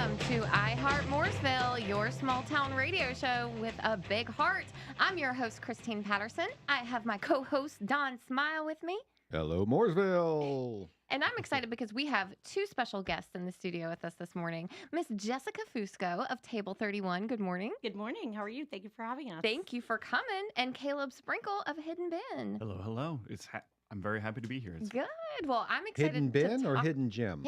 Welcome to Heart Mooresville, your small town radio show with a big heart. I'm your host, Christine Patterson. I have my co-host, Don Smyle, with me. Hello, Mooresville. And I'm excited because we have two special guests in the studio with us this morning. Miss Jessica Fusco of Table 31. Good morning. Good morning. How are you? Thank you for having us. Thank you for coming. And Caleb Sprinkle of Hidden Bin. Hello, hello. I'm very happy to be here. Good. Well, I'm excited. Hidden Bin or Hidden Gem?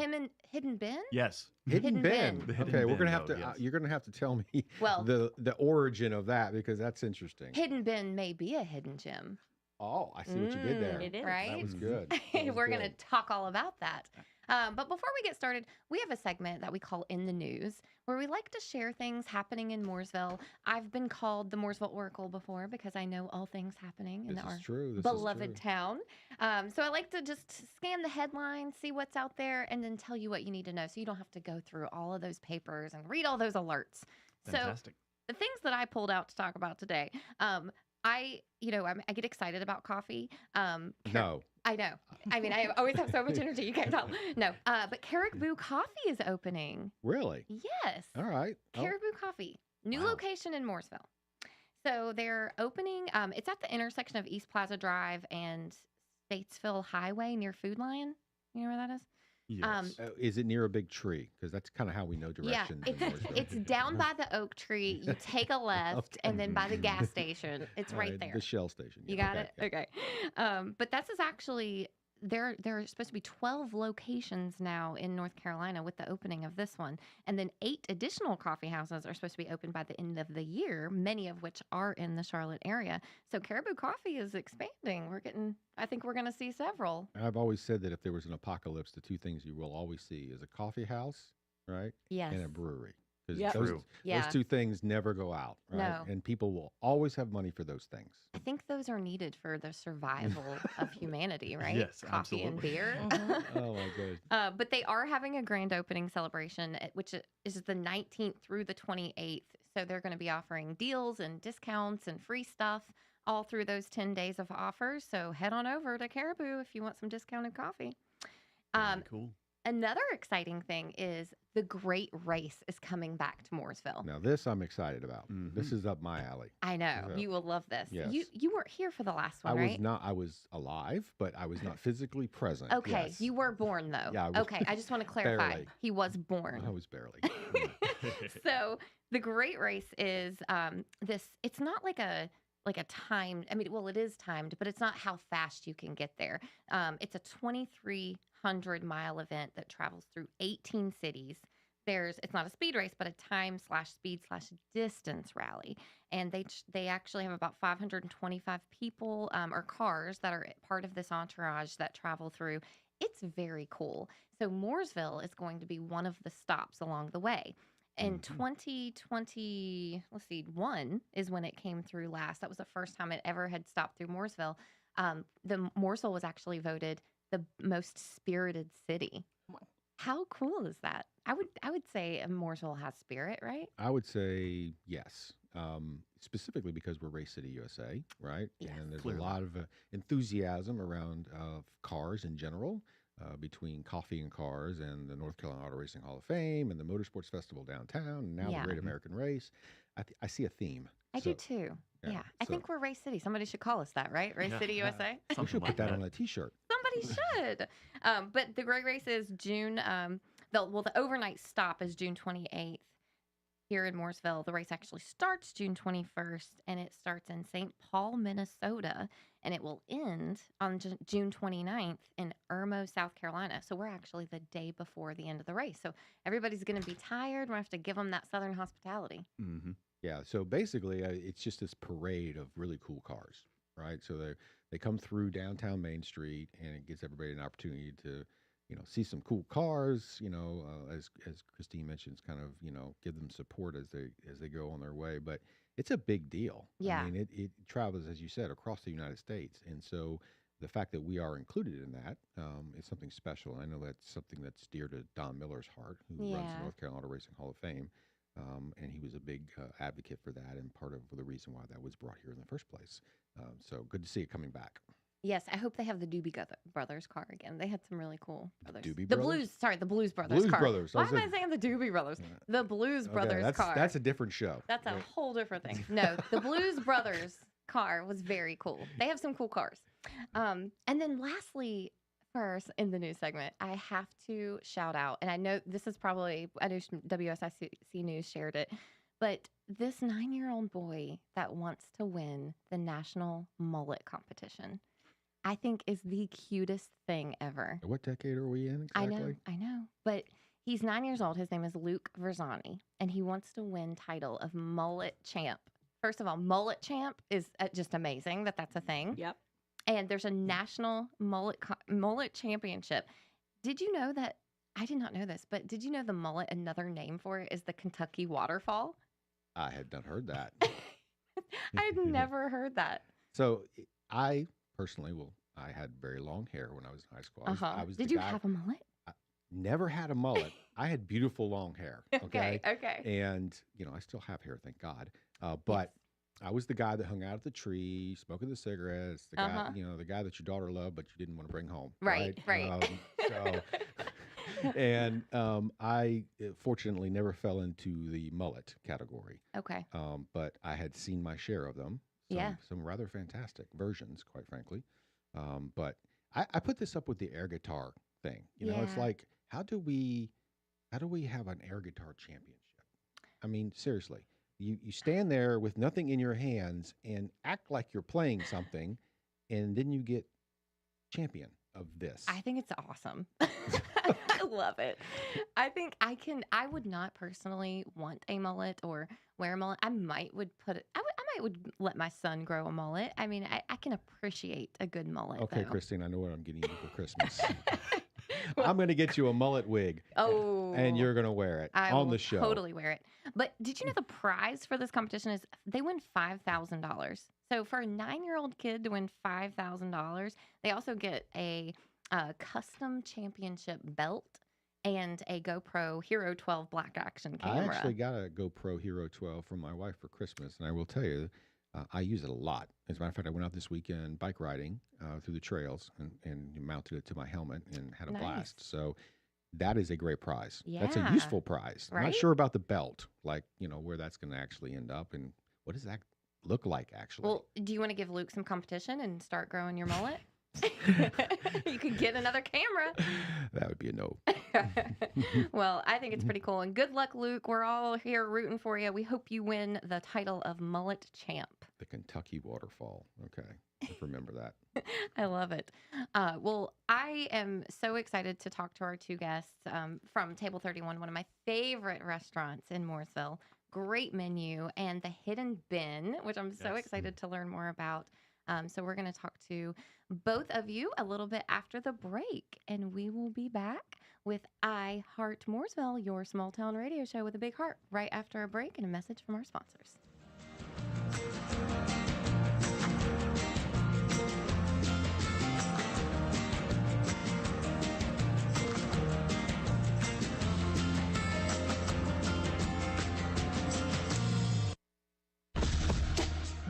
Hidden Bin? Yes. Hidden Bin. The Hidden Okay, we're Bin, gonna have though, to. yes. You're gonna have to tell me Well- the origin of that because that's interesting. Hidden Bin may be a hidden gem. Oh, I see what you did there. It is. Right? That was good. That was We're going to good. talk all about that. But before we get started, we have a segment that we call In the News, where we like to share things happening in Mooresville. I've been called the Mooresville Oracle before because I know all things happening in This our is true. This beloved is true. town. So I like to just scan the headlines, see what's out there, and then tell you what you need to know so you don't have to go through all of those papers and read all those alerts. Fantastic. So the things that I pulled out to talk about today, I get excited about coffee. No. I know. I mean, I always have so much energy. You can't tell. No, but Caribou Coffee is opening. Really? Yes. All right. Oh, Caribou Coffee. New Wow. location in Mooresville. So they're opening. It's at the intersection of East Plaza Drive and Statesville Highway near Food Lion. You know where that is? Yes. is it near a big tree? Because that's kind of how we know directions. Yeah, in Mooresville. it's down by the oak tree. You take a left, and then by the gas station. It's All right there. The Shell station. You Yeah, got okay, it? Okay. But that's is actually there are supposed to be 12 locations now in North Carolina with the opening of this one. And then 8 additional coffee houses are supposed to be open by the end of the year, many of which are in the Charlotte area. So Caribou Coffee is expanding. I think we're going to see several. I've always said that if there was an apocalypse, the two things you will always see is a coffee house, right? Yes. And a brewery. Because Yep. those, True. Yeah. those two things never go out, right? No. And people will always have money for those things. I think those are needed for the survival of humanity, right? Yes, Coffee and absolutely. beer. Mhm. Oh, my God. But they are having a grand opening celebration, which is the 19th through the 28th. So they're going to be offering deals and discounts and free stuff all through those 10 days of offers. So head on over to Caribou if you want some discounted coffee. Very cool. Another exciting thing is the Great Race is coming back to Mooresville. Now, this I'm excited about. This Mhm. is up my alley. I know. So, You will love this. yes. You weren't here for the last I one, was right? not. I was alive, but I was not physically present. Okay, Yes. you were born though. Yeah, I was Okay, I just want to clarify. barely. He was born. I was barely. So the Great Race is this. It's not like a timed. I mean, well, it is timed, but it's not how fast you can get there. It's a 2,300-mile event that travels through 18 cities. It's not a speed race, but a time/speed/distance rally, and they actually have about 525 people or cars that are part of this entourage that travel through. It's very cool. So Mooresville is going to be one of the stops along the way. In Mhm. 2021 is when it came through last. That was the first time it ever had stopped through Mooresville. The Mooresville was actually voted the most spirited city. Wow. How cool is that? I would say Mooresville has spirit, right? I would say yes, specifically because we're Race City, USA, right? Yes. And there's Clearly. a lot of enthusiasm around cars in general, between coffee and cars and the North Carolina Auto Racing Hall of Fame and the Motorsports Festival downtown, and now Yeah. the Great Mhm. American Race. I see a theme. I do So, too. yeah, Yeah. I so- think we're Race City. Somebody should call us that, right? Race Yeah, City, yeah. USA. We Something should like put that on a T-shirt. Somebody should. But the Great Race is June. The overnight stop is June 28th here in Mooresville. The race actually starts June 21st, and it starts in St. Paul, Minnesota, and it will end on June 29th in Irmo, South Carolina. So we're actually the day before the end of the race. So everybody's going to be tired. We're going to have to give them that Southern hospitality. Mm-hmm. Yeah, so basically, it's just this parade of really cool cars, right? So they come through downtown Main Street, and it gives everybody an opportunity to, see some cool cars. As Christine mentions, kind of give them support as they go on their way. But it's a big deal. Yeah. I mean, it travels, as you said, across the United States, and so the fact that we are included in that is something special. I know that's something that's dear to Don Miller's heart, who runs Yeah. the North Carolina Auto Racing Hall of Fame. And he was a big advocate for that and part of the reason why that was brought here in the first place. So good to see it coming back. Yes, I hope they have the Doobie Brothers car again. They had some really cool brothers. Doobie the Brothers? The Blues Brothers Blues car. Brothers. Why am I saying the Doobie Brothers? The Blues Brothers car. That's a different show. That's a Right. whole different thing. No, the Blues Brothers car was very cool. They have some cool cars. And then lastly, first in the news segment, I have to shout out, and I know this is probably, I know WSIC News shared it, but this 9-year-old boy that wants to win the national mullet competition, I think is the cutest thing ever. What decade are we in exactly? I know. But he's 9 years old. His name is Luke Verzani, and he wants to win title of mullet champ. First of all, mullet champ is just amazing that that's a thing. Yep. And there's a national mullet championship. Did you know that? I did not know this, but did you know the mullet, another name for it, is the Kentucky waterfall? I had not heard that. I had never heard that. So I personally, I had very long hair when I was in high school. I was Did the you guy, have a mullet? never had a mullet. I had beautiful long hair. Okay. Okay. And, I still have hair, thank God. But I was the guy that hung out at the tree, smoking the cigarettes, the guy, the guy that your daughter loved, but you didn't want to bring home. Right. And I fortunately never fell into the mullet category. Okay. But I had seen my share of them. Some rather fantastic versions, quite frankly. But I put this up with the air guitar thing. It's like, how do we have an air guitar championship? I mean, seriously, you stand there with nothing in your hands and act like you're playing something, and then you get champion of this. I think it's awesome. I love it. I think I would not personally want a mullet or wear a mullet. I might would let my son grow a mullet. I mean, I can appreciate a good mullet. Okay, though. Christine, I know what I'm getting you for Christmas. I'm going to get you a mullet wig. Oh. And you're going to wear it on the show. Totally wear it. But did you know the prize for this competition is they win $5,000? So for a 9-year-old kid to win $5,000, they also get a custom championship belt and a GoPro Hero 12 black action camera. I actually got a GoPro Hero 12 from my wife for Christmas, and I will tell you, I use it a lot. As a matter of fact, I went out this weekend bike riding through the trails and mounted it to my helmet and had a blast. So that is a great prize. Yeah. That's a useful prize. Right? I'm not sure about the belt, like, where that's going to actually end up and what does that look like, actually. Well, do you want to give Luke some competition and start growing your mullet? You could get another camera. That would be a no. Well, I think it's pretty cool. And good luck, Luke. We're all here rooting for you. We hope you win the title of mullet champ. The Kentucky waterfall. Okay. Remember that. I love it. Well, I am so excited to talk to our two guests from Table 31, one of my favorite restaurants in Mooresville. Great menu, and the Hidden Bin, which I'm so excited to learn more about. So we're going to talk to both of you a little bit after the break, and we will be back with Heart Mooresville, your small town radio show with a big heart, right after a break and a message from our sponsors.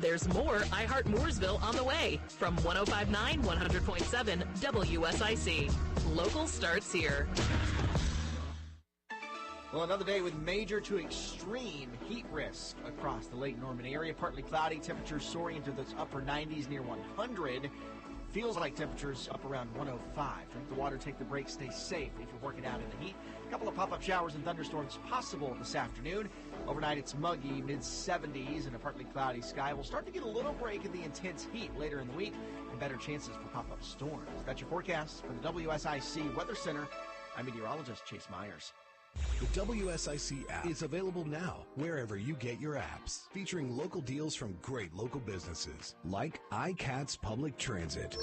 There's more Heart Mooresville on the way from 105.9, 100.7 WSIC. Local starts here. Well, another day with major to extreme heat risk across the Lake Norman area. Partly cloudy, temperatures soaring into those upper 90s near 100. Feels like temperatures up around 105. Drink the water, take the break, stay safe if you're working out in the heat. A couple of pop-up showers and thunderstorms possible this afternoon. Overnight, it's muggy, mid-70s, and a partly cloudy sky. We'll start to get a little break in the intense heat later in the week and better chances for pop-up storms. That's your forecast from the WSIC Weather Center. I'm meteorologist Chase Myers. The WSIC app is available now wherever you get your apps, featuring local deals from great local businesses like iCats Public Transit.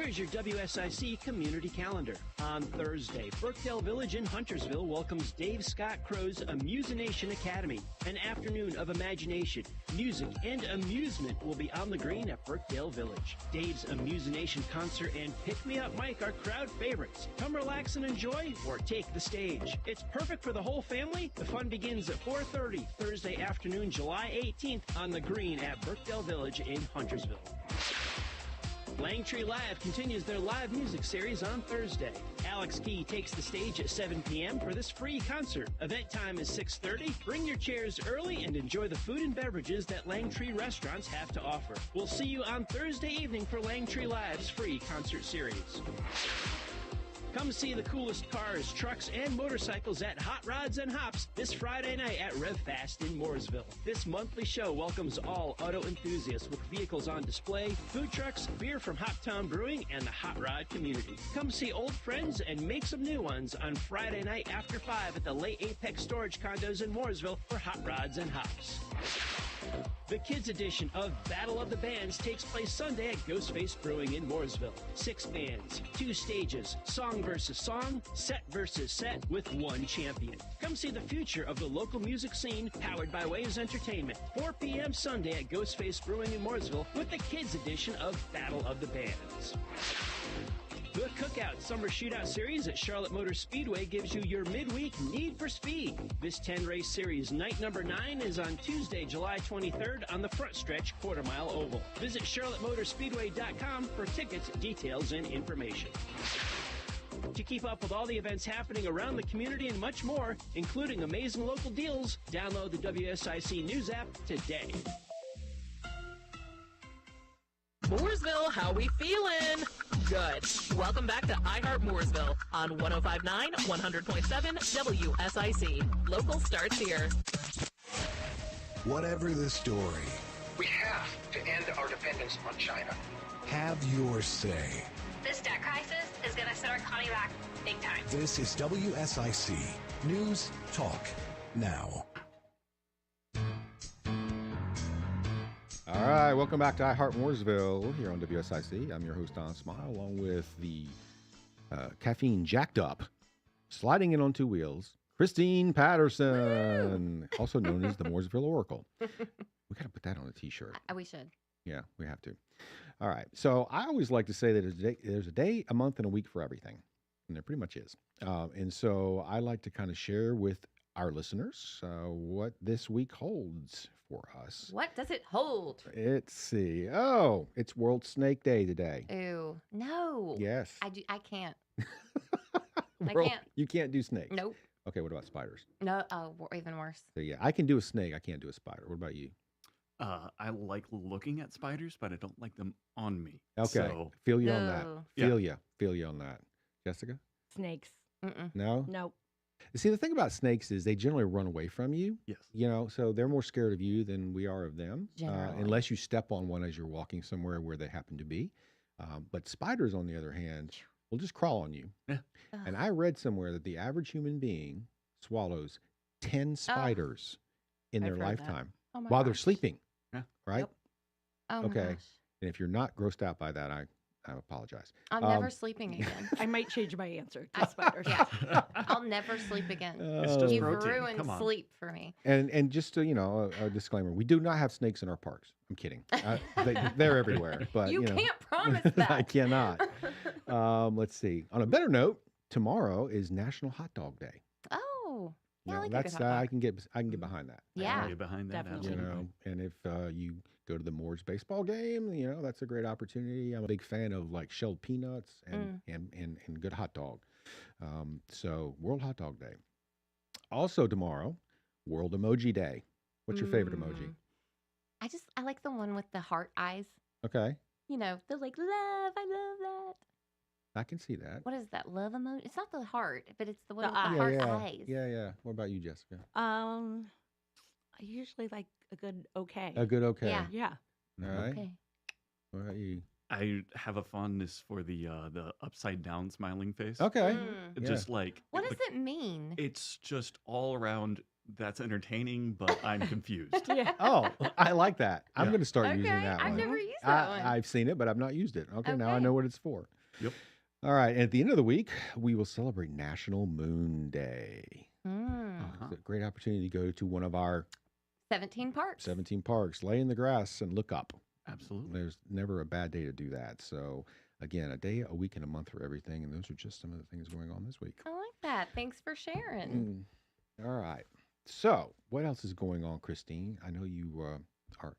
Here is your WSIC community calendar. On Thursday, Brookdale Village in Huntersville welcomes Dave Scott Crow's Amusination Academy. An afternoon of imagination, music, and amusement will be on the green at Brookdale Village. Dave's Amusination concert and Pick Me Up Mike are crowd favorites. Come relax and enjoy, or take the stage. It's perfect for the whole family. The fun begins at 4:30 Thursday afternoon, July 18th on the green at Brookdale Village in Huntersville. Langtree Live continues their live music series on Thursday. Alex Key takes the stage at 7 p.m. for this free concert. Event time is 6:30. Bring your chairs early and enjoy the food and beverages that Langtree restaurants have to offer. We'll see you on Thursday evening for Langtree Live's free concert series. Come see the coolest cars, trucks, and motorcycles at Hot Rods and Hops this Friday night at RevFast in Mooresville. This monthly show welcomes all auto enthusiasts with vehicles on display, food trucks, beer from Hoptown Brewing, and the Hot Rod community. Come see old friends and make some new ones on Friday night after 5 at the Late Apex Storage Condos in Mooresville for Hot Rods and Hops. The kids edition of Battle of the Bands takes place Sunday at Ghostface Brewing in Mooresville. 6 bands, 2 stages, song versus song, set versus set with 1 champion. Come see the future of the local music scene powered by Waves Entertainment. 4 p.m. Sunday at Ghostface Brewing in Mooresville with the kids edition of Battle of the Bands. The Cookout Summer Shootout Series at Charlotte Motor Speedway gives you your midweek need for speed. This 10-race series, night number 9, is on Tuesday, July 23rd on the front stretch quarter-mile oval. Visit charlottemotorspeedway.com for tickets, details, and information. To keep up with all the events happening around the community and much more, including amazing local deals, download the WSIC News app today. Mooresville, how we feeling? Good. Welcome back to iHeart Mooresville on 105.9, 100.7 WSIC. Local starts here. Whatever the story, we have to end our dependence on China. have your say. This debt crisis is going to set our economy back big time. This is WSIC News Talk Now. All right, welcome back to Heart Mooresville here on WSIC. I'm your host, Don Smyle, along with the caffeine jacked up, sliding in on 2 wheels, Christine Patterson, also known as the Mooresville Oracle. We got to put that on a T-shirt. We should. Yeah, we have to. All right, so I always like to say that there's a day, a month, and a week for everything, and there pretty much is. And so I like to kind of share with our listeners what this week holds for us. What does it hold? Let's see. Oh, it's World Snake Day today. Ew. No. Yes. I can't. I Bro, can't. You can't do snakes. Nope. Okay, what about spiders? No. Oh, even worse. So yeah, I can do a snake. I can't do a spider. What about you? I like looking at spiders, but I don't like them on me. Okay. So, Feel you on that. No. Feel you on that. Jessica? Snakes. Mm-mm. No? Nope. See, the thing about snakes is they generally run away from you. yes. You know, so they're more scared of you than we are of them. Generally. Unless you step on one as you're walking somewhere where they happen to be. But spiders, on the other hand, will just crawl on you. Yeah. And I read somewhere that the average human being swallows 10 spiders in their I've read that. lifetime Oh my while they're gosh. sleeping. Yeah. Right? Yep. Oh my Okay. gosh. And if you're not grossed out by that, I apologize. I'm never sleeping again. I might change my answer to spiders. Yeah. I'll never sleep again. It's just You've protein. ruined Come on. sleep for me. And just to, a disclaimer, we do not have snakes in our parks. I'm kidding. They're everywhere. But You know, can't promise that. I cannot. Let's see. On a better note, tomorrow is National Hot Dog Day. Oh. Yeah, I You know, like a good that's hot dog. I can get behind that. Yeah. Get behind that. Definitely. You Absolutely. know, and if you go to the Moors baseball game, that's a great opportunity. I'm a big fan of like shelled peanuts and good hot dog. So World Hot Dog Day. Also tomorrow, World Emoji Day. What's your favorite emoji? I like the one with the heart eyes. Okay, The like love. I love that. I can see that. What is that? Love emoji? It's not the heart, but it's the one The with the eye. heart yeah. eyes. Yeah. What about you, Jessica? I usually like a good okay. A good okay. Yeah. Yeah. All right. Okay. What about you? I have a fondness for the upside down smiling face. Okay. Mm. It Yeah. Just like What does it mean? It's just all around That's entertaining, but I'm confused. Yeah. Oh, I like that. I'm Yeah. going to start using Okay, that I've one. never used that one. I've seen it, but I've not used it. Okay, now I Okay. know what it's for. Yep. All right. And at the end of the week, we will celebrate National Moon Day. Mm. It's a great opportunity to go to one of our 17 parks. 17 parks, lay in the grass and look up. Absolutely. There's never a bad day to do that. So, again, a day, a week, and a month for everything. And those are just some of the things going on this week. I like that. Thanks for sharing. All right. So, what else is going on, Christine? I know you are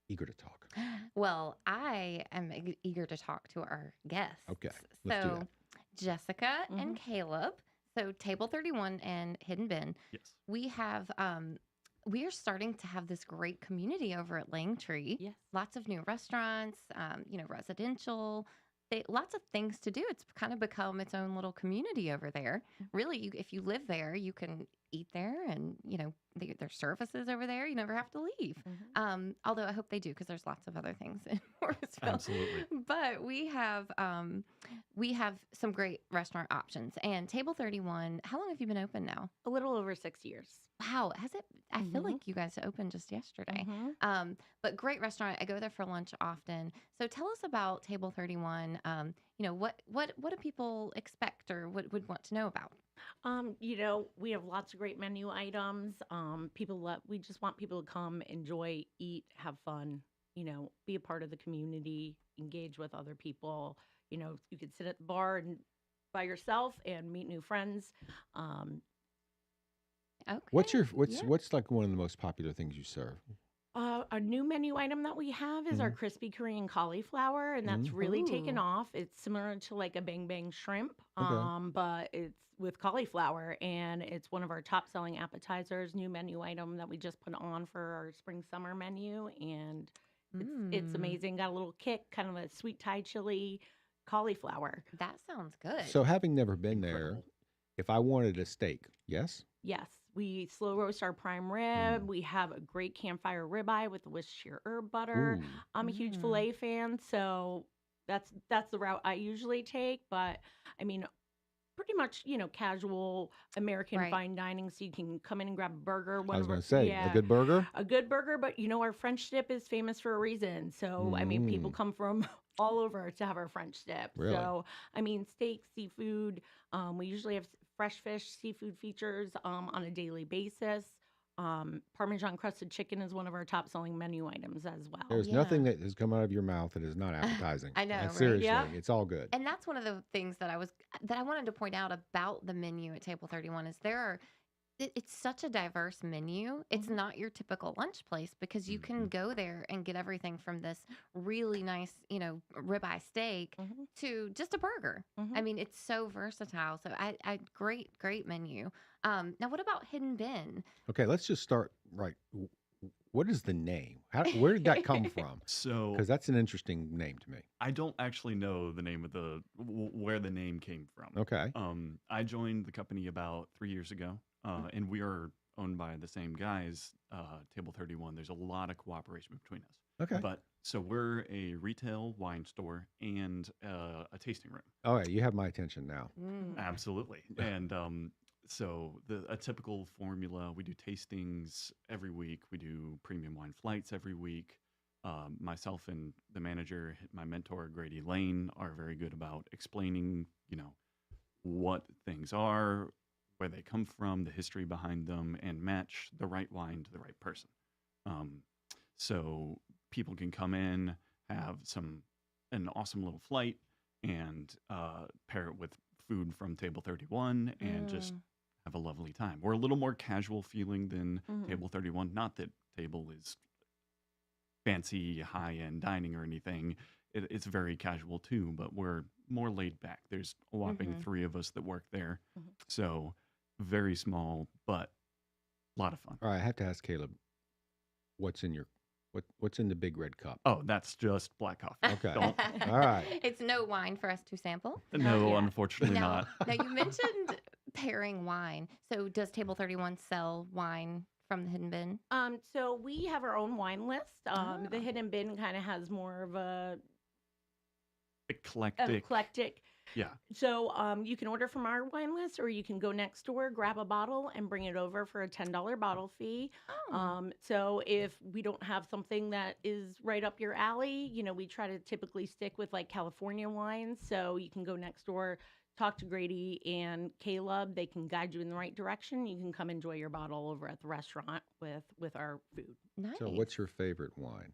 eager to talk. Well, I am eager to talk to our guests. Okay, let's do So, that. Jessica and Caleb. So, Table 31 and Hidden Bin. Yes. We have we are starting to have this great community over at Langtree. Yes. Lots of new restaurants, residential. Lots of things to do. It's kind of become its own little community over there. Really, if you live there, you can eat there, and there's services over there. You never have to leave. Although I hope they do, because there's lots of other things in Mooresville. Absolutely. But we have some great restaurant options. And Table 31. How long have you been open now? A little over 6 years. Wow, has it? I feel like you guys opened just yesterday. But great restaurant. I go there for lunch often. So tell us about Table 31. What do people expect or would want to know about? We have lots of great menu items. We just want people to come, enjoy, eat, have fun, be a part of the community, engage with other people. You could sit at the bar and by yourself and meet new friends. Okay. What's like one of the most popular things you serve? A new menu item that we have is our crispy Korean cauliflower, and that's really taken off. It's similar to like a bang bang shrimp, but it's with cauliflower, and it's one of our top selling appetizers. New menu item that we just put on for our spring summer menu, and it's amazing. Got a little kick, kind of a sweet Thai chili cauliflower. That sounds good. So, having never been there, if I wanted a steak, yes? Yes, we slow roast our prime rib. We have a great campfire ribeye with the Worcestershire herb butter. Ooh. I'm a huge filet fan, so that's the route I usually take. But I mean, pretty much casual American fine dining, so you can come in and grab a burger. I was going to say a good burger. A good burger, but our French dip is famous for a reason. So I mean, people come from all over to have our French dip. Really? So I mean, steak, seafood. We usually have fresh fish, seafood features on a daily basis. Parmesan crusted chicken is one of our top selling menu items as well. There's nothing that has come out of your mouth that is not appetizing. I know, right? Seriously, Yeah. it's all good. And that's one of the things that I wanted to point out about the menu at Table 31 is it's such a diverse menu. It's not your typical lunch place, because you can go there and get everything from this really nice, ribeye steak to just a burger. I mean, it's so versatile. So great menu. Now, what about Hidden Bin? Okay, let's just start right. What is the name? Where did that come from? So, Because that's an interesting name to me. I don't actually know the name of where the name came from. Okay. I joined the company about 3 years ago, and we are owned by the same guys, Table 31. There's a lot of cooperation between us. Okay. But so we're a retail wine store and a tasting room. All right, you have my attention now. Absolutely. And so a typical formula, we do tastings every week. We do premium wine flights every week. Myself and the manager, my mentor, Grady Lane, are very good about explaining, what things are, where they come from, the history behind them, and match the right wine to the right person. So people can come in, have an awesome little flight, and pair it with food from Table 31 and just have a lovely time. We're a little more casual feeling than Table 31. Not that Table is fancy, high-end dining or anything. It's very casual too, but we're more laid back. There's a whopping 3 of us that work there. So very small, but a lot of fun. All right, I have to ask Caleb, what's in the big red cup? Oh, that's just black coffee. Okay. Don't- All right. It's no wine for us to sample. No, unfortunately Now, not. now you mentioned pairing wine. So does Table 31 sell wine from the Hidden Bin? So we have our own wine list. The Hidden Bin kind of has more of a Eclectic. Yeah. So you can order from our wine list, or you can go next door, grab a bottle, and bring it over for a $10 bottle fee. So if we don't have something that is right up your alley, we try to typically stick with like California wines. So you can go next door, talk to Grady and Caleb. They can guide you in the right direction. You can come enjoy your bottle over at the restaurant with our food. Nice. So, what's your favorite wine?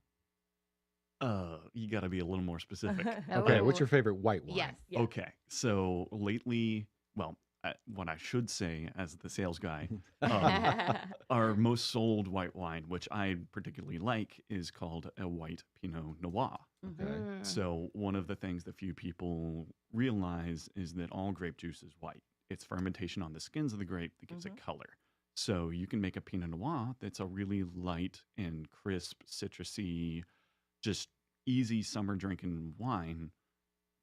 You got to be a little more specific. Okay, what's Oh. your favorite white wine? Yes. Yeah. Okay, so lately, well, what I should say as the sales guy, our most sold white wine, which I particularly like, is called a white Pinot Noir. Okay. So one of the things that few people realize is that all grape juice is white. It's fermentation on the skins of the grape that gives it color. So you can make a Pinot Noir that's a really light and crisp, citrusy, just easy summer drinking wine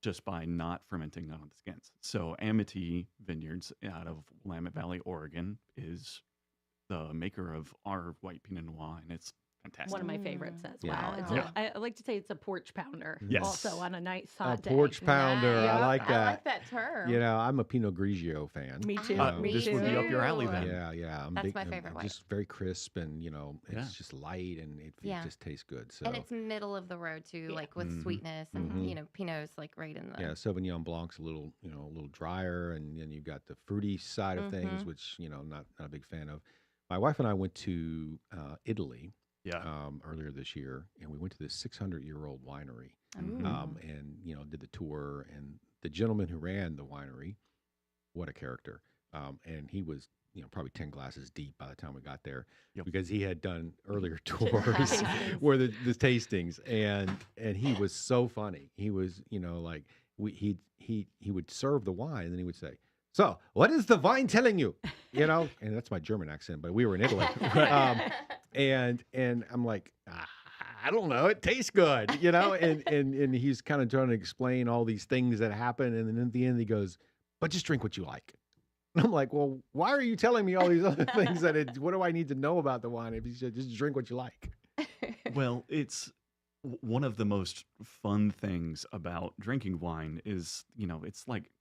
just by not fermenting on the skins. So Amity Vineyards out of Willamette Valley, Oregon is the maker of our white Pinot Noir, and it's fantastic. One of my favorites as Yeah. well. It's Wow. I like to say it's a porch pounder. Yes. Also on a nice A hot day. porch pounder. Nice. I like I that. like that term. I'm a Pinot Grigio fan. Me too. Me this would be up your alley too. then. Yeah. I'm That's my favorite white. Just very crisp, and it's Yeah. just light, and it Yeah. just tastes good. So And it's middle of the road too, Yeah. like with Mhm. sweetness, and Mhm. Pinot's like right in the. yeah, Sauvignon Blanc's a little drier, and then you've got the fruity side of things, which not a big fan of. My wife and I went to Italy Yeah. earlier this year, and we went to this 600-year-old winery, Ooh. and did the tour. And the gentleman who ran the winery, what a character! And he was probably 10 glasses deep by the time we got there, Yep. because he had done earlier tours Tastings. where the tastings, and he was so funny. He was like he would serve the wine, and then he would say, "So, what is the wine telling you?" And that's my German accent, but we were in Italy. And I'm like, I don't know, it tastes good, and he's kind of trying to explain all these things that happen, and then at the end he goes, "But just drink what you like." And I'm like, well, why are you telling me all these other things what do I need to know about the wine if you should just drink what you like? Well, it's one of the most fun things about drinking wine is, it's like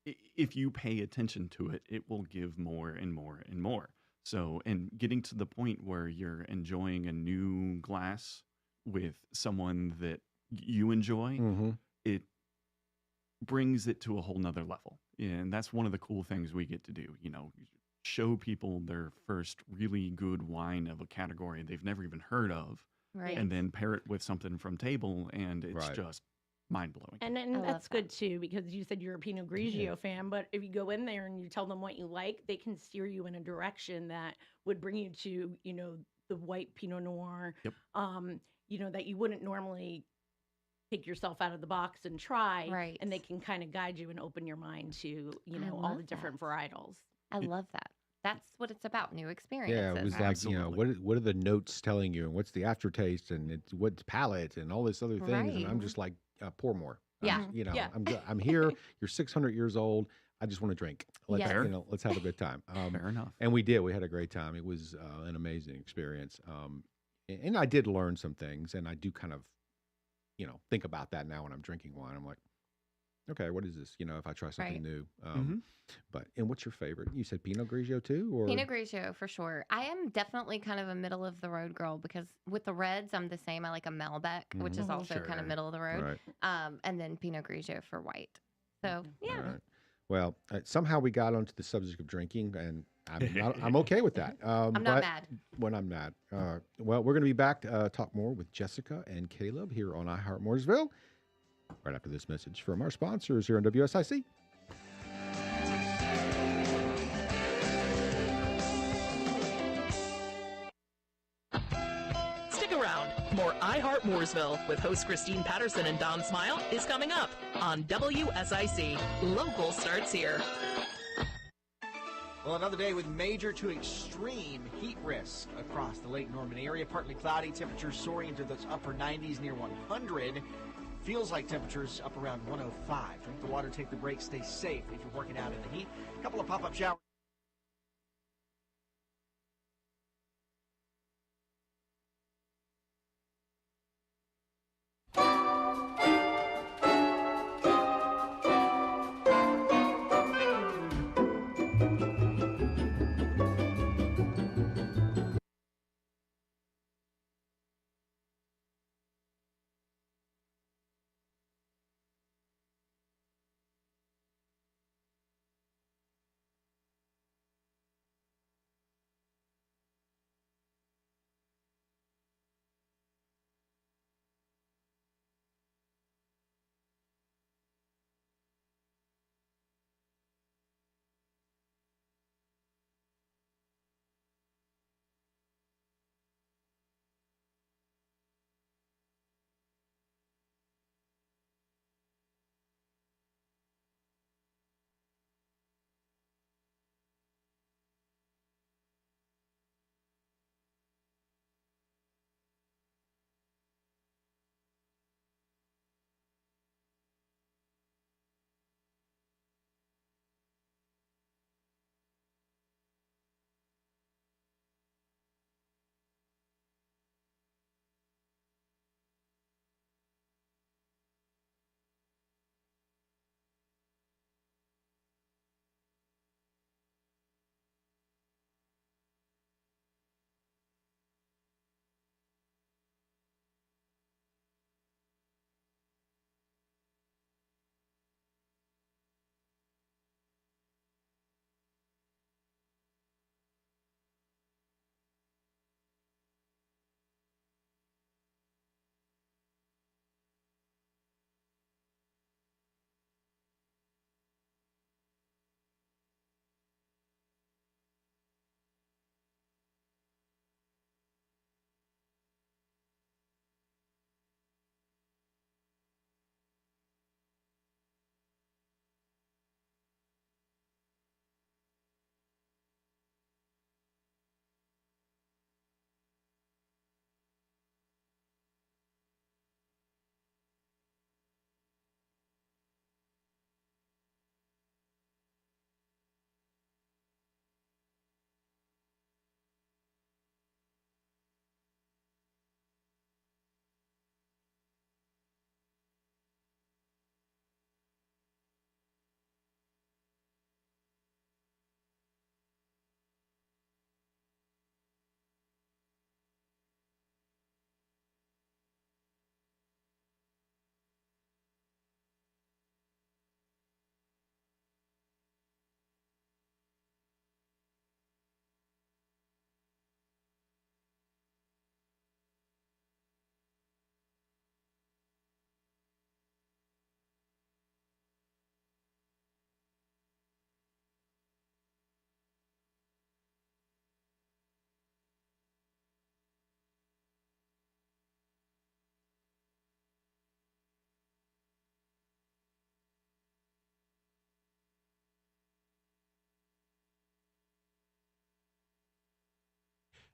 if you pay attention to it, it will give more and more and more. So, and getting to the point where you're enjoying a new glass with someone that you enjoy, it brings it to a whole nother level. And that's one of the cool things we get to do, show people their first really good wine of a category they've never even heard of, Right. and then pair it with something from table, and it's Right. just mind-blowing. And I love that's that. good too, because you said you're a Pinot Grigio fan, but if you go in there and you tell them what you like, they can steer you in a direction that would bring you to, the white Pinot Noir, Yep. That you wouldn't normally take yourself out of the box and try. Right. And they can kind of guide you and open your mind to, I all love the different varietals. I love that. That's what it's about. New experiences. Yeah, it was like, Absolutely. what are the notes telling you, and what's the aftertaste, and what's palate, and all this other things. And I'm Right. just like, pour more. Yeah. Yeah. I'm here. You're 600 years old. I just want to drink. Let's Yes. let's have a good time. Fair enough. And we did. We had a great time. It was an amazing experience. And I did learn some things, and I do kind of, think about that now when I'm drinking wine. I'm like, okay, what is this? If I try something Right. new. Mhm. And what's your favorite? You said Pinot Grigio too, or Pinot Grigio for sure. I am definitely kind of a middle of the road girl, because with the reds, I'm the same. I like a Malbec, which is Mhm. also kind Sure. of middle of the road. right? And then Pinot Grigio for white. So yeah, All right. Well, somehow we got onto the subject of drinking, and I'm okay with that. I'm not but mad. when I'm not. Well, we're going to be back to talk more with Jessica and Caleb here on iHeart Mooresville right after this message from our sponsors here on WSIC. Stick around. More iHeart Mooresville with host Christine Patterson and Don Smyle is coming up on WSIC. Local starts here. Well, another day with major to extreme heat risk across the Lake Norman area. Partly cloudy, temperatures soaring into those upper 90s near 100. Feels like temperatures up around 105. Drink the water, take the break, stay safe if you're working out in the heat. A couple of pop-up showers.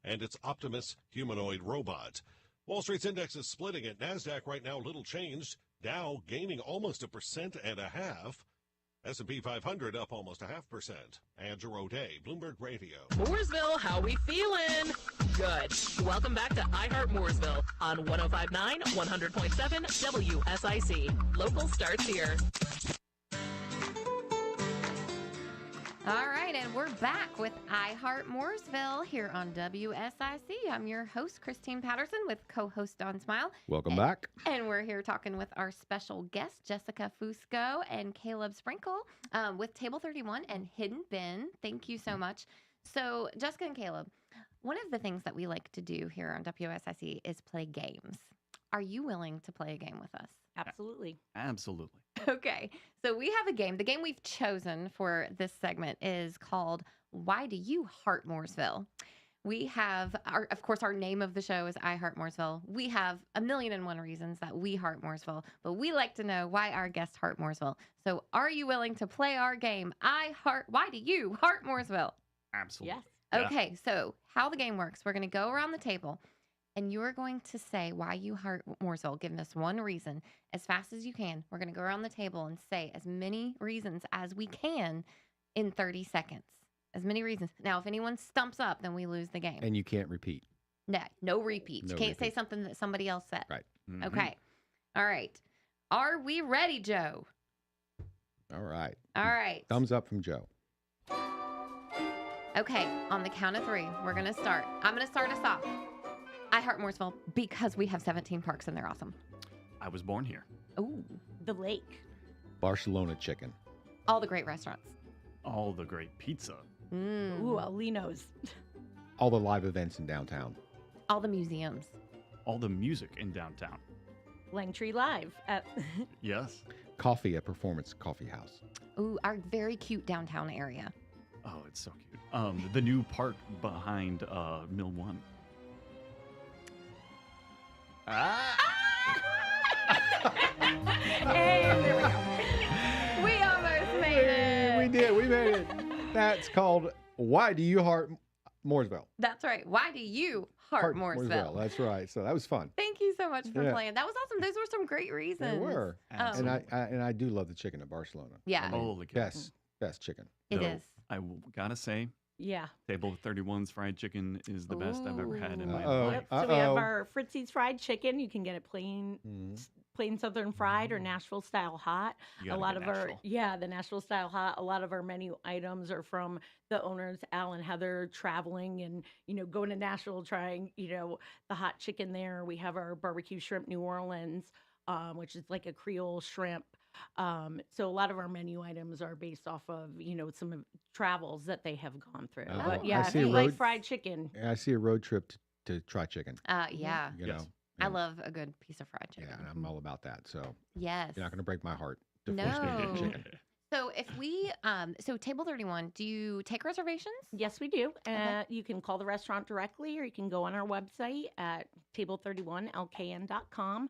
and its Optimus humanoid robot. Wall Street's index is splitting at NASDAQ right now, little changed. Dow gaining almost 1.5%. S&P 500 up almost 0.5%. Andrew O'Day, Bloomberg Radio. Mooresville, how we feeling? Good. Welcome back to iHeart Mooresville on 105.9, 100.7 WSIC. Local starts here. All right, and we're back with iHeart Mooresville here on WSIC. I'm your host, Christine Patterson, with co-host Don Smyle. Welcome back. And we're here talking with our special guests, Jessica Fusco and Caleb Sprinkle, with Table 31 and Hidden Bin. Thank you so much. So, Jessica and Caleb, one of the things that we like to do here on WSIC is play games. Are you willing to play a game with us? Absolutely. Absolutely. Okay, so we have a game. The game we've chosen for this segment is called Why Do You Heart Mooresville? We have, of course, our name of the show is I Heart Mooresville. We have 1,000,001 reasons that we heart Mooresville, but we like to know why our guests heart Mooresville. So are you willing to play our game, Why Do You Heart Mooresville? Absolutely. Yes. Yeah. Okay, so how the game works, we're going to go around the table, and you're going to say why you heart Mooresville, giving us one reason as fast as you can. We're going to go around the table and say as many reasons as we can in 30 seconds. As many reasons. Now, if anyone stumps up, then we lose the game. And you can't repeat. No repeats. No You can't say repeats. something that somebody else said. Right. Mhm. Okay. All right. Are we ready, Joe? All right. All right. Thumbs up from Joe. Okay. On the count of 3, we're going to start. I'm going to start us off. I heart Mooresville because we have 17 parks and they're awesome. I was born here. Ooh. The lake. Barcelona chicken. All the great restaurants. All the great pizza. Mm. Ooh, Alino's. All the live events in downtown. All the museums. All the music in downtown. Langtree Live. Yes. Coffee at Performance Coffee House. Ooh, our very cute downtown area. Oh, it's so cute. The new park behind Mill 1. Hey, there we go. We almost made it. We did. We made it. That's called Why Do You Heart Mooresville? That's right. Why do you heart Mooresville? That's right. So that was fun. Thank you so much for Yeah. playing. That was awesome. Those were some great reasons. They were. Absolutely. And I do love the chicken at Barcelona. Yeah. I mean, Holy cow. best chicken. It Though, is. Gotta say, Yeah. Table 31's fried chicken is the best I've ever had in my Uh-oh. life. Yep. So we have our Fritzy's fried chicken. You can get it plain Mhm. plain Southern fried or Nashville style hot. You A gotta lot get of our Nashville. the Nashville style hot. A lot of our menu items are from the owners, Al and Heather, traveling and going to Nashville, trying the hot chicken there. We have our barbecue shrimp New Orleans, which is like a Creole shrimp. So a lot of our menu items are based off of some of travels that they have gone through. Oh, But I yeah, if see you a like road- fried chicken, I see a road trip to try chicken. Yeah. You Yes. know. I and- love a good piece of fried chicken. Yeah, and I'm all about that. So Yes. you're not going to break my heart to force me to No. eat chicken. So if we, so Table 31, do you take reservations? yes, we do. Okay. You can call the restaurant directly, or you can go on our website at table31lkn.com.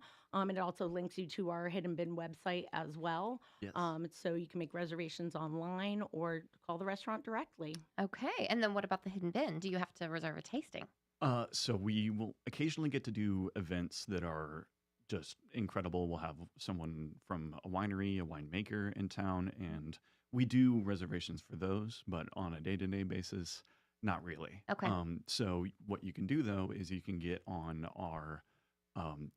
It also links you to our Hidden Bin website as well. Yes. So you can make reservations online or call the restaurant directly. Okay. And then what about the Hidden Bin? Do you have to reserve a tasting? So we will occasionally get to do events that are just incredible. We'll have someone from a winery, a winemaker in town, and we do reservations for those, but on a day-to-day basis, not really. Okay. So what you can do, though, is you can get on our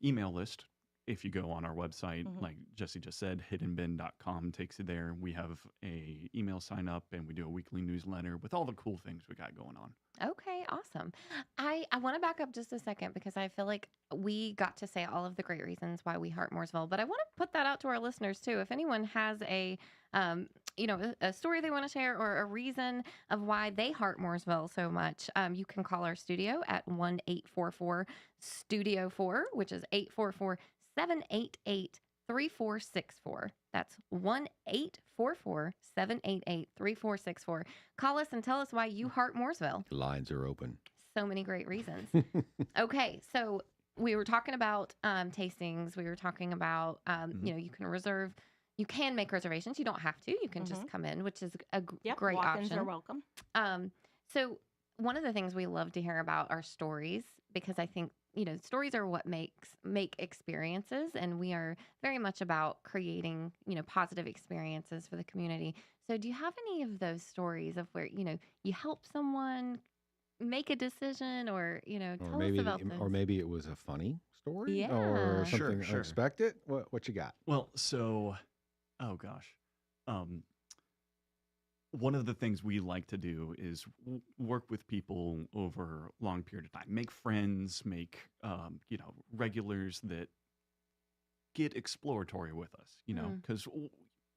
email list. If you go on our website, Mhm. like Jesse just said, hiddenbin.com takes you there. We have a email sign up and we do a weekly newsletter with all the cool things we got going on. Okay, awesome. I want to back up just a second because I feel like we got to say all of the great reasons why we heart Mooresville, but I want to put that out to our listeners too. If anyone has a story they want to share or a reason of why they heart Mooresville so much, you can call our studio at 1-844-STUDIO-4, which is 844-788-3464. That's 1-844-788-3464. Call us and tell us why you heart Mooresville. Lines are open. So many great reasons. Okay, so we were talking about tastings. We were talking about, you can make reservations. You don't have to. You can just come in, which is a great Walk-ins option. are welcome. So one of the things we love to hear about are stories, because I think, stories are what make experiences, and we are very much about creating, positive experiences for the community. So do you have any of those stories of where, you help someone make a decision, or, Or tell us maybe about those? or maybe it was a funny story or Yeah. Sure, something sure. unexpected. What you got? Well, so, oh gosh. One of the things we like to do is work with people over a long period of time, make friends, make, regulars that get exploratory with us, because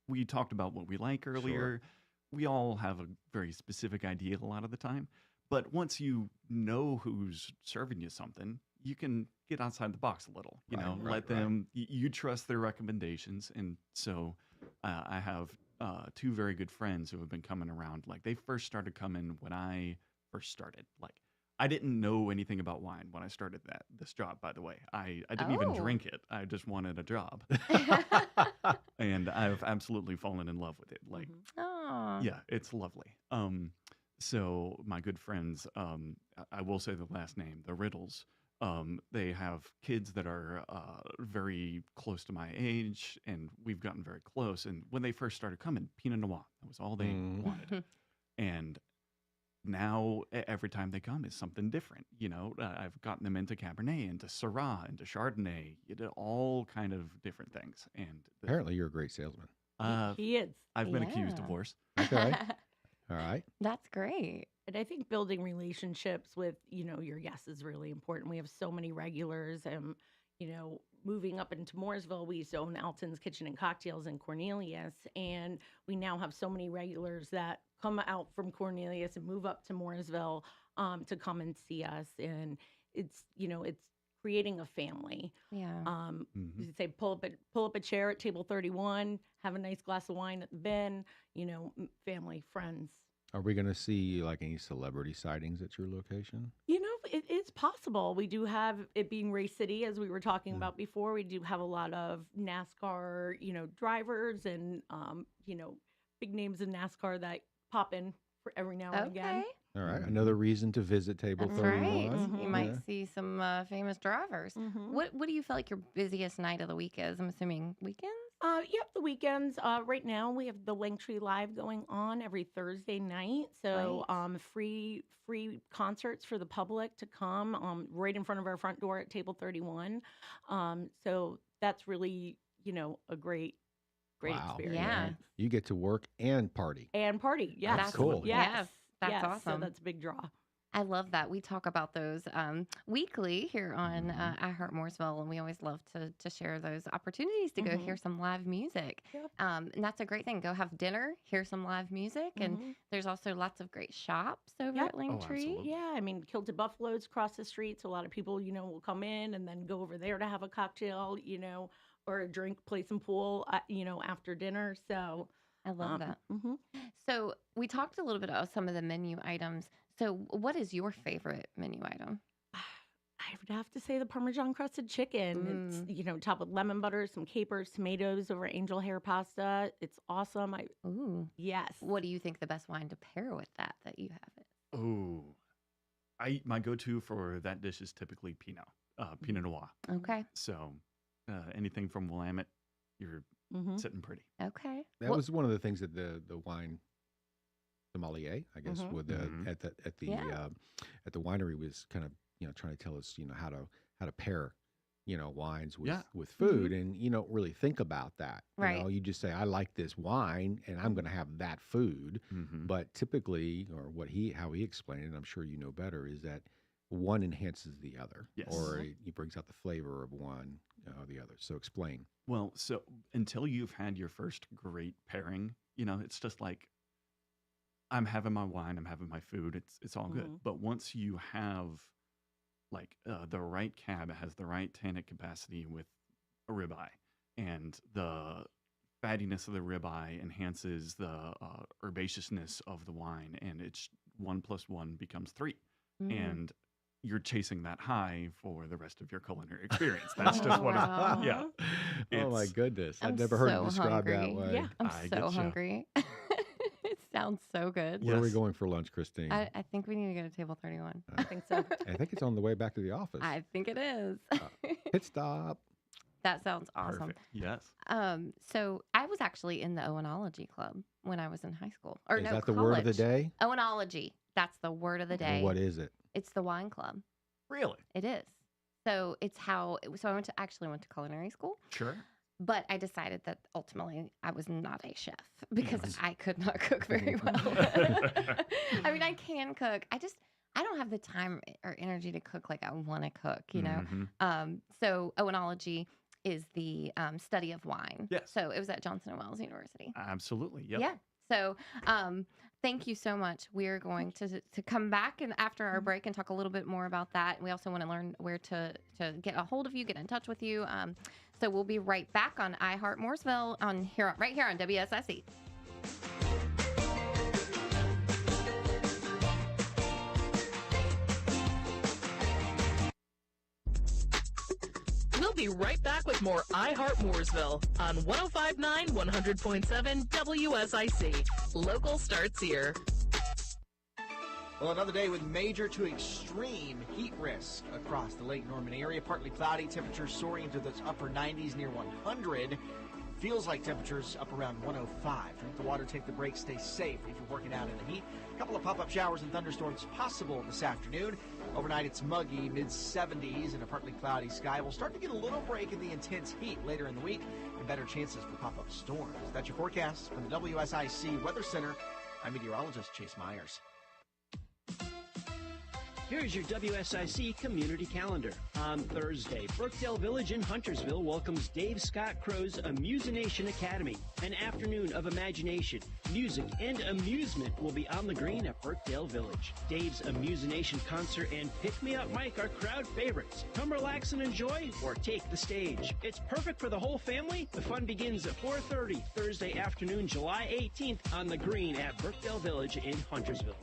we talked about what we like earlier. We all have a very specific idea a lot of the time. But once you know who's serving you something, you can get outside the box a little, let them, you trust their recommendations. And so I have two very good friends who have been coming around. Like, they first started coming when I first started. Like, I didn't know anything about wine when I started this job, by the way. I didn't even drink it. I just wanted a job. And I've absolutely fallen in love with it. Like, yeah, it's lovely. So my good friends, I will say the last name, the Riddles, they have kids that are very close to my age, and we've gotten very close. And when they first started coming, Pinot Noir, that was all they wanted. And now every time they come is something different. I've gotten them into Cabernet, into Syrah, into Chardonnay, all kind of different things. And Apparently, you're a great salesman. He is. I've been accused of worse. Okay. All right. That's great. And I think building relationships with, your guests is really important. We have so many regulars, and, moving up into Mooresville, we used to own Alton's Kitchen and Cocktails in Cornelius, and we now have so many regulars that come out from Cornelius and move up to Mooresville to come and see us. And it's creating a family. Yeah. You say pull up a chair at table 31, have a nice glass of wine at the bin, family, friends. Are we going to see like any celebrity sightings at your location? It's possible. We do have, it being Race City, as we were talking about before, we do have a lot of NASCAR, drivers and, big names in NASCAR that pop in for every now and again. All right. Another reason to visit Table That's 31. right. You might see some famous drivers. What do you feel like your busiest night of the week is? I'm assuming weekends? Yep, the weekends. Right now we have the Linktree Live going on every Thursday night. So free concerts for the public to come right in front of our front door at Table 31. So that's really, a great experience. Yeah. You get to work and party. And party, yes. That's cool. Yes. That's awesome. So that's a big draw. I love that. We talk about those weekly here on Heart Mooresville, and we always love to share those opportunities to go hear some live music. Yep. And that's a great thing. Go have dinner, hear some live music, and there's also lots of great shops over at Linktree. Yeah, I mean, Kilted Buffalo's across the street, so a lot of people, will come in and then go over there to have a cocktail, or a drink, play some pool, after dinner. So I love that. So we talked a little bit about some of the menu items. So what is your favorite menu item? I would have to say the Parmesan crusted chicken. It's, topped with lemon butter, some capers, tomatoes over angel hair pasta. It's awesome. Yes. What do you think the best wine to pair with that you have it? Oh, my go-to for that dish is typically Pinot Noir. Okay. So anything from Willamette, you're sitting pretty. Okay. That was one of the things that the wine sommelier, I guess, with at the winery was kind of trying to tell us how to pair wines with food, and you don't really think about that. Right. You just say, I like this wine and I'm going to have that food. But typically, or how he explained it, and I'm sure you know better, is that one enhances the other, or he brings out the flavor of one or the other. So explain. Well, so until you've had your first great pairing, it's just like, I'm having my wine, I'm having my food, it's all good. But once you have like the right cab, it has the right tannic capacity with a ribeye, and the fattiness of the ribeye enhances the herbaceousness of the wine, and it's 1 + 1 becomes 3. And you're chasing that high for the rest of your culinary experience. That's just what wow. Oh my goodness. I've never heard it described that way. Yeah. I'm so hungry. It sounds so good. Where are we going for lunch, Christine? I think we need to go to table 31. I think so. I think it's on the way back to the office. I think it is. Pit stop. That sounds awesome. Perfect. Yes. So I was actually in the Oenology Club when I was in high school. Or Is no, that the college. word of the day? Oenology. That's the word of the day. And what is it? It's the wine club. Really? It is. So it's how. So I went to culinary school. Sure. But I decided that ultimately I was not a chef because I could not cook very well. I mean, I can cook. I don't have the time or energy to cook like I want to cook, you know? So oenology is the study of wine. Yes. So it was at Johnson & Wales University. Absolutely. Yep. Yeah. So thank you so much. We're going to come back and after our break and talk a little bit more about that. We also want to learn where to get a hold of you, get in touch with you. So we'll be right back on iHeart Mooresville right here on WSIC. We'll be right back with more iHeart Mooresville on 105.9, 100.7 WSIC. Local starts here. Well, another day with major to extreme heat risk across the Lake Norman area. Partly cloudy, temperatures soaring into those upper 90s near 100. Feels like temperatures up around 105. Drink the water, take the break, stay safe if you're working out in the heat. A couple of pop-up showers and thunderstorms possible this afternoon. Overnight, it's muggy, mid-70s, and a partly cloudy sky. We'll start to get a little break in the intense heat later in the week and better chances for pop-up storms. That's your forecast from the WSIC Weather Center. I'm meteorologist Chase Myers. Here's your WSIC community calendar. On Thursday, Brookdale Village in Huntersville welcomes Dave Scott Crow's Amusination Academy, an afternoon of imagination, music, and amusement will be on the green at Brookdale Village. Dave's Amusination concert and Pick Me Up Mike are crowd favorites. Come relax and enjoy, or take the stage. It's perfect for the whole family. The fun begins at 4:30 Thursday afternoon, July 18th on the green at Brookdale Village in Huntersville.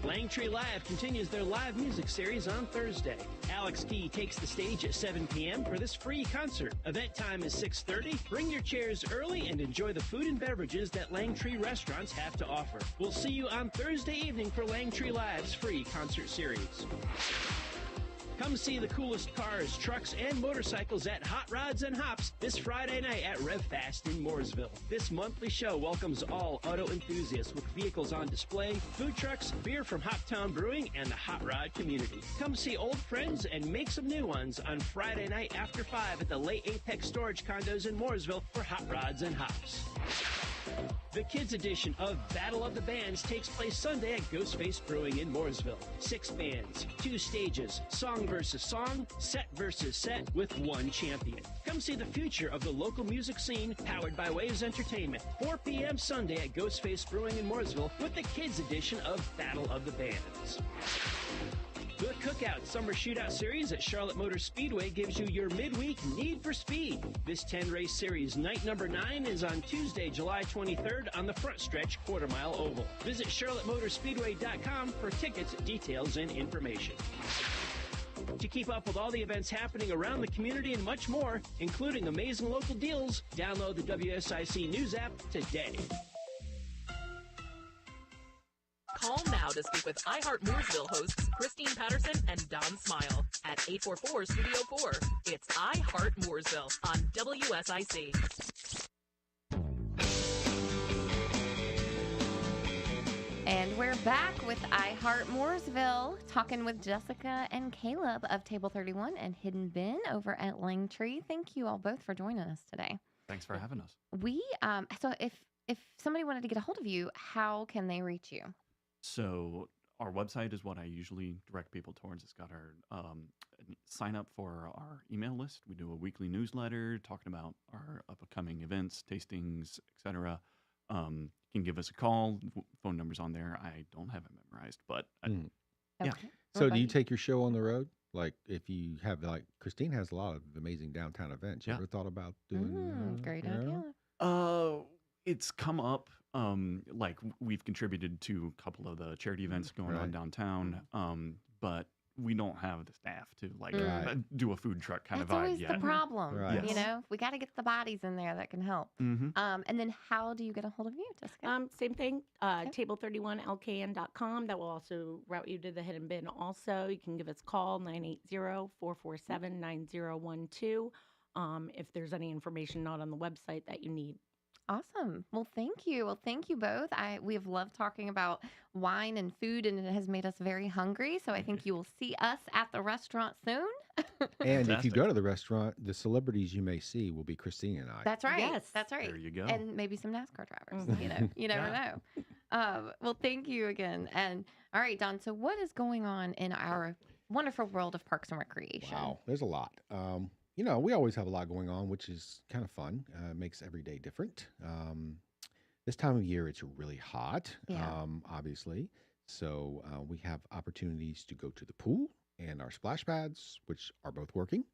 Langtree Live continues their live music series on Thursday. Alex Key takes the stage at 7 p.m. for this free concert. Event time is 6:30. Bring your chairs early and enjoy the food and beverages that Langtree restaurants have to offer. We'll see you on Thursday evening for Langtree Live's free concert series. Come see the coolest cars, trucks, and motorcycles at Hot Rods and Hops this Friday night at RevFast in Mooresville. This monthly show welcomes all auto enthusiasts with vehicles on display, food trucks, beer from Hoptown Brewing, and the Hot Rod community. Come see old friends and make some new ones on Friday night after 5 at the Late Apex Storage Condos in Mooresville for Hot Rods and Hops. The kids edition of Battle of the Bands takes place Sunday at Ghostface Brewing in Mooresville. 6 bands, 2 stages, song versus song, set versus set with 1 champion. Come see the future of the local music scene powered by Waves Entertainment. 4 p.m. Sunday at Ghostface Brewing in Mooresville with the kids edition of Battle of the Bands. The Cookout Summer Shootout Series at Charlotte Motor Speedway gives you your midweek Need for Speed. This 10-race series night number 9 is on Tuesday, July 23rd on the front stretch quarter-mile oval. Visit charlottemotorspeedway.com for tickets, details, and information. To keep up with all the events happening around the community and much more, including amazing local deals, download the WSIC News app today. Call now to speak with iHeart Mooresville hosts Christine Patterson and Don Smyle at 844-STUDIO-4. It's iHeart Mooresville on WSIC. And we're back with iHeart Mooresville, talking with Jessica and Caleb of Table 31 and Hidden Bin over at Langtree. Thank you all both for joining us today. Thanks for having us. So if somebody wanted to get a hold of you, how can they reach you? So our website is what I usually direct people towards. It's got our sign up for our email list. We do a weekly newsletter talking about our upcoming events, tastings, etc. You can give us a call. Phone number's on there. I don't have it memorized, but yeah. So do you take your show on the road? Like if you have, like Christine has a lot of amazing downtown events. You ever thought about doing great idea. It's come up. Like we've contributed to a couple of the charity events going on downtown. But we don't have the staff to like Right. do a food truck kind That's of vibe always yet. the problem. Right. You Yes. know, we got to get the bodies in there that can help. Mm-hmm. And then how do you get a hold of you, Jessica? Same thing, table31lkn.com. That will also route you to the hidden bin. Also, you can give us a call, 980-447-9012, if there's any information not on the website that you need. Awesome. Well, thank you. Well, thank you both. We have loved talking about wine and food, and it has made us very hungry. So I think you will see us at the restaurant soon. And if you Fantastic. go to the restaurant, the celebrities you may see will be Christine and I. That's right. Yes. That's right. There you go. And maybe some NASCAR drivers. You never know. Well, thank you again. And all right, Don. So what is going on in our wonderful world of Parks and Recreation? Wow, there's a lot. We always have a lot going on, which is kind of fun. Makes every day different. This time of year, it's really hot, Yeah. obviously. So we have opportunities to go to the pool and our splash pads, which are both working.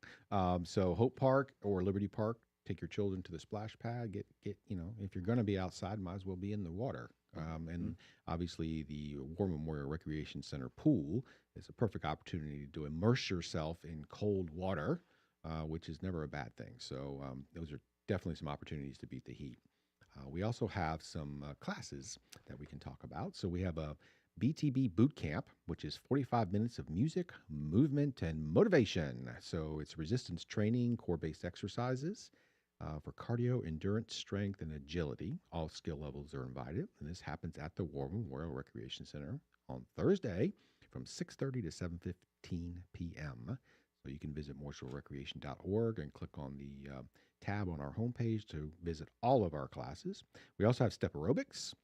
So Hope Park or Liberty Park, take your children to the splash pad. Get if you're going to be outside, might as well be in the water. And obviously, the War Memorial Recreation Center pool is a perfect opportunity to immerse yourself in cold water. Which is never a bad thing. So those are definitely some opportunities to beat the heat. We also have some classes that we can talk about. So we have a BTB boot camp, which is 45 minutes of music, movement, and motivation. So it's resistance training, core-based exercises for cardio, endurance, strength, and agility. All skill levels are invited. And this happens at the War Memorial Recreation Center on Thursday from 6:30 to 7:15 p.m. So you can visit mooresvillerecreation.org and click on the tab on our homepage to visit all of our classes. We also have step aerobics,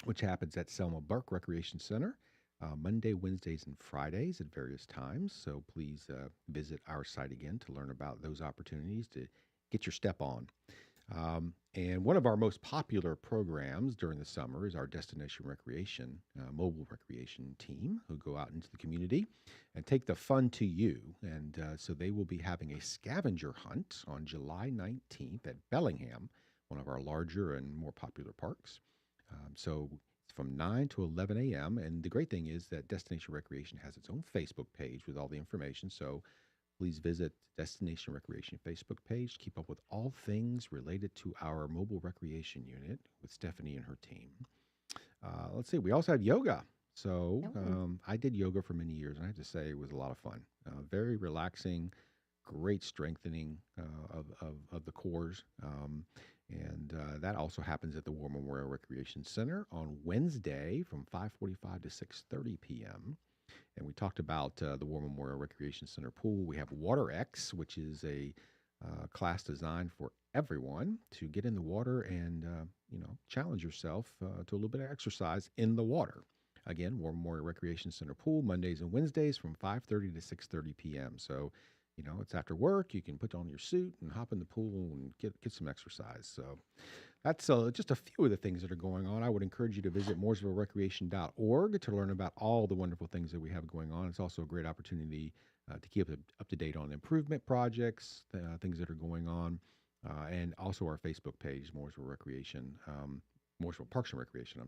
which happens at Selma Burke Recreation Center Monday, Wednesdays, and Fridays at various times. So please visit our site again to learn about those opportunities to get your step on. And one of our most popular programs during the summer is our Destination Recreation, mobile recreation team who go out into the community and take the fun to you. And so they will be having a scavenger hunt on July 19th at Bellingham, one of our larger and more popular parks. So it's from 9 to 11 a.m. And the great thing is that Destination Recreation has its own Facebook page with all the information. So please visit Destination Recreation Facebook page. Keep up with all things related to our mobile recreation unit with Stephanie and her team. Let's see. We also have yoga. So I did yoga for many years, and I have to say it was a lot of fun. Very relaxing, great strengthening of the cores. And that also happens at the War Memorial Recreation Center on Wednesday from 5:45 to 6:30 p.m. And we talked about the War Memorial Recreation Center pool. We have Water X, which is a class designed for everyone to get in the water and, challenge yourself to a little bit of exercise in the water. Again, War Memorial Recreation Center pool, Mondays and Wednesdays from 5:30 to 6:30 p.m. So, it's after work. You can put on your suit and hop in the pool and get some exercise. So that's just a few of the things that are going on. I would encourage you to visit mooresvillerecreation.org to learn about all the wonderful things that we have going on. It's also a great opportunity to keep up to date on improvement projects, things that are going on, and also our Facebook page, Mooresville Parks and Recreation,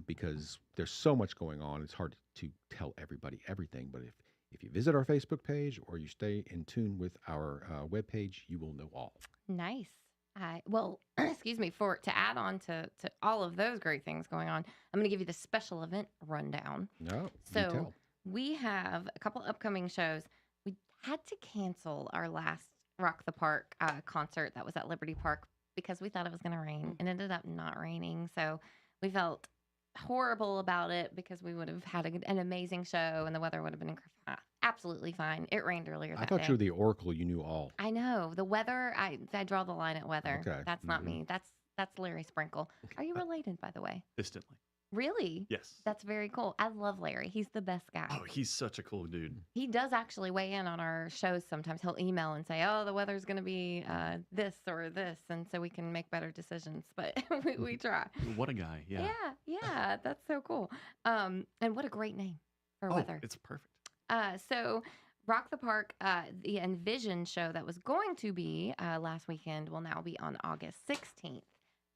because there's so much going on. It's hard to tell everybody everything, but if you visit our Facebook page or you stay in tune with our webpage, you will know all. Nice. Excuse me, to add on to all of those great things going on, I'm going to give you the special event rundown. No, So we have a couple upcoming shows. We had to cancel our last Rock the Park concert that was at Liberty Park because we thought it was going to rain. It ended up not raining. So we felt horrible about it because we would have had an amazing show and the weather would have been absolutely fine. It rained earlier that I thought day. you were the oracle. You knew all. I know. The weather, I draw the line at weather. Okay. That's not me. That's Larry Sprinkle. Are you related, by the way? Distantly. Really? Yes. That's very cool. I love Larry. He's the best guy. Oh, he's such a cool dude. He does actually weigh in on our shows sometimes. He'll email and say, oh, the weather's going to be this or this, and so we can make better decisions. But we try. What a guy. Yeah. Yeah. That's so cool. And what a great name for weather. It's perfect. So Rock the Park, the Envision show that was going to be last weekend will now be on August 16th.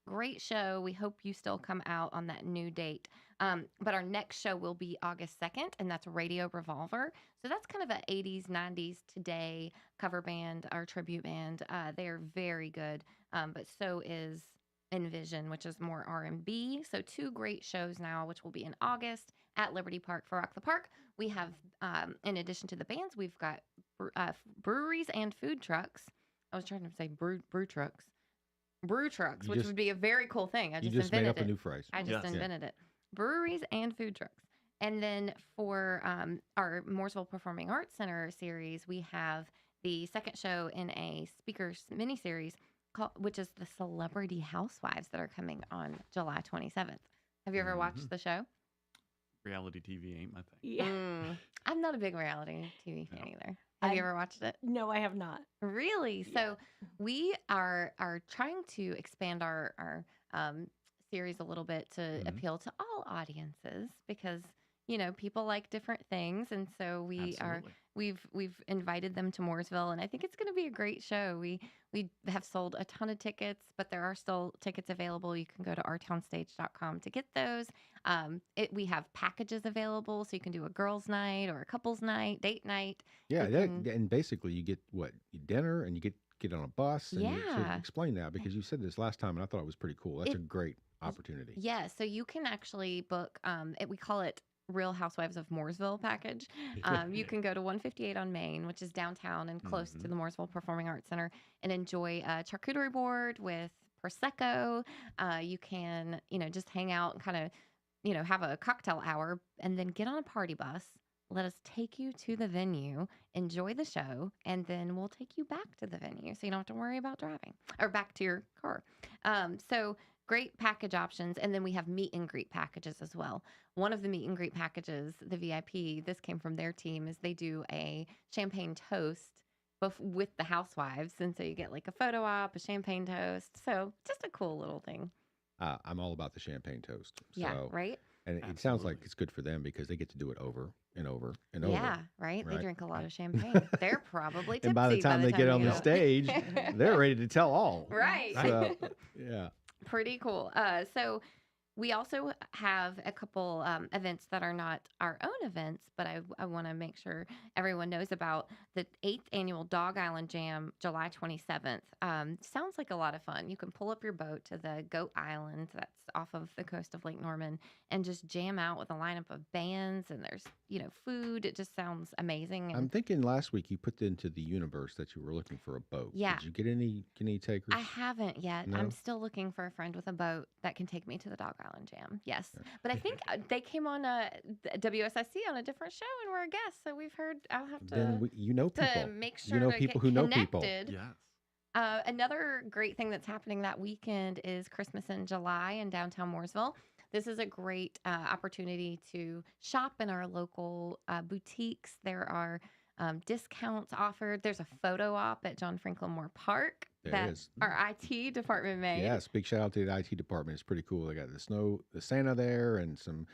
great show. We hope you still come out on that new date. But our next show will be August 2nd, and that's Radio Revolver. So that's kind of an 80s, 90s, today cover band or tribute band. They are very good, but so is Envision, which is more R&B. So 2 great shows now, which will be in August at Liberty Park for Rock the Park. We have, in addition to the bands, we've got breweries and food trucks. I was trying to say brew trucks. Brew trucks, which would be a very cool thing. I just made invented up a new phrase. I just invented it. Breweries and food trucks. And then for our Mooresville Performing Arts Center series, we have the second show in a speakers mini-series, which is the Celebrity Housewives that are coming on July 27th. Have you ever watched the show? Reality TV ain't my thing. Yeah. I'm not a big reality TV fan either. Have you ever watched it? No, I have not. Really? Yeah. So we are trying to expand our series a little bit to appeal to all audiences because people like different things, and so we've invited them to Mooresville, and I think it's going to be a great show. We have sold a ton of tickets, but there are still tickets available. You can go to ourtownstage.com to get those. We have packages available, so you can do a girls' night or a couples' night, date night. Yeah, and basically you get dinner, and you get on a bus. And so explain that, because you said this last time, and I thought it was pretty cool. That's a great opportunity. Yeah, so you can actually book. We call it Real Housewives of Mooresville package. You can go to 158 on Main, which is downtown and close to the Mooresville Performing Arts Center, and enjoy a charcuterie board with Prosecco. You can, just hang out and kind of, have a cocktail hour, and then get on a party bus. Let us take you to the venue, enjoy the show, and then we'll take you back to the venue, so you don't have to worry about driving or back to your car. So great package options. And then we have meet and greet packages as well. One of the meet and greet packages, the VIP, this came from their team, is they do a champagne toast with the housewives. And so you get like a photo op, a champagne toast. So just a cool little thing. I'm all about the champagne toast. Yeah, right? And it sounds like it's good for them because they get to do it over and over and over. Yeah, right? They drink a lot of champagne. They're probably tipsy. And by the time they get on the stage, they're ready to tell all. Right. So, yeah. Pretty cool. So we also have a couple events that are not our own events, but I want to make sure everyone knows about the 8th annual Dog Island Jam, July 27th. Sounds like a lot of fun. You can pull up your boat to the Goat Island that's off of the coast of Lake Norman and just jam out with a lineup of bands, and there's, food. It just sounds amazing. And I'm thinking last week you put into the universe that you were looking for a boat. Yeah. Did you get any takers? I haven't yet. No? I'm still looking for a friend with a boat that can take me to the Dog Island Jam. Yes. But I think they came on WSIC on a different show and were a guest. So we've heard, I'll have to, then people. to make sure to people who know connected. people. Yes. Another great thing that's happening that weekend is Christmas in July in downtown Mooresville. This is a great opportunity to shop in our local boutiques. There are discounts offered. There's a photo op at John Franklin Moore Park There is. our IT department made. Yes, big shout out to the IT department. It's pretty cool. They got the Santa there, and some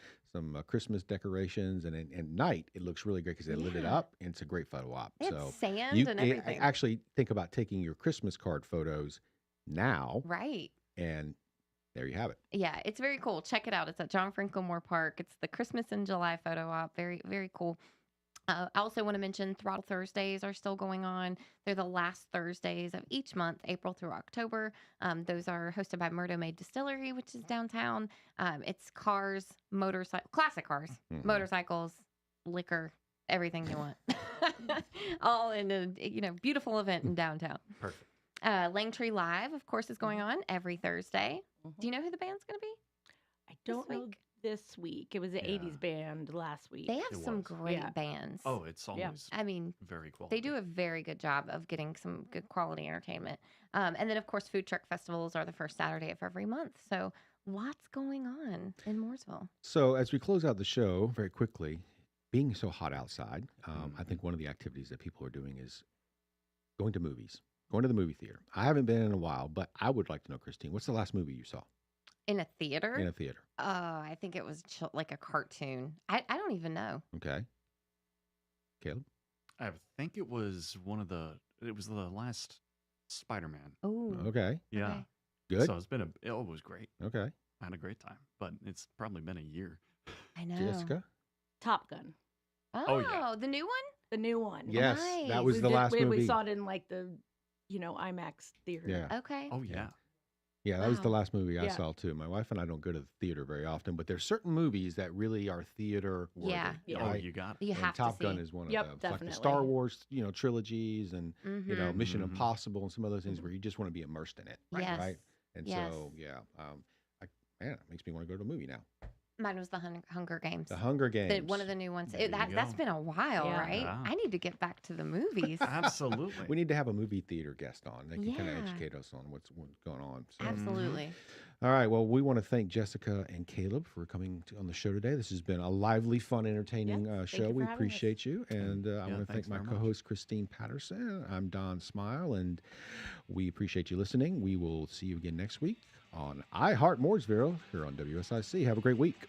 Christmas decorations, and at night it looks really great because they lit it up, and it's a great photo op. It's sand and everything. Actually, think about taking your Christmas card photos now, Right. and there you have it. Yeah, it's very cool. Check it out. It's at John Franklin Moore Park. It's the Christmas in July photo op. Very, very cool. I also want to mention Throttle Thursdays are still going on. They're the last Thursdays of each month, April through October. Those are hosted by Murdo Made Distillery, which is downtown. It's cars, classic cars, motorcycles, liquor, everything you want. All in a beautiful event in downtown. Perfect. Langtree Live, of course, is going on every Thursday. Do you know who the band's going to be? I don't know this week. It was an 80s band last week. They have some great bands. Oh, it's always very quality. They do a very good job of getting some good quality entertainment. And then, of course, food truck festivals are the first Saturday of every month. So lots going on in Mooresville. So as we close out the show very quickly, being so hot outside, I think one of the activities that people are doing is going to movies, going to the movie theater. I haven't been in a while, but I would like to know, Christine, what's the last movie you saw? In a theater? In a theater. I think it was like a cartoon. I don't even know. Okay. Caleb? I think it was the last Spider-Man. Oh. Okay. Yeah. Okay. Good. So it was great. Okay. I had a great time, but it's probably been a year. I know. Jessica? Top Gun. Oh, yeah. the new one? The new one. Yes, Nice. that was We the did- last movie. We saw it in like the, IMAX theater. Yeah. Okay. Oh yeah. Yeah, that was the Wow. last movie I Yeah. saw too. My wife and I don't go to the theater very often, but there's certain movies that really are theater worthy. Yeah. Yeah. Oh, Right? you got it. You And have Top to Gun see. is one of Yep, them. It's like the definitely. Star Wars, trilogies and Mhm. Mission Mhm. Impossible and some of those things where you just want to be immersed in it. Yes. Right. And Yes. so man, it makes me want to go to a movie now. Mine was the Hunger Games. The Hunger Games. One of the new ones. There you That's go. been a while, Yeah. right? Yeah. I need to get back to the movies. Absolutely. We need to have a movie theater guest on. They can kind of Yeah. educate us on what's going on. So. Absolutely. All right. Well, we want to thank Jessica and Caleb for coming on the show today. This has been a lively, fun, entertaining Yes, thank show. you We for having us. appreciate you. And I Yeah, want to thank thanks my very much. co-host, Christine Patterson. I'm Don Smyle, and we appreciate you listening. We will see you again next week on Heart Mooresville here on WSIC. Have a great week.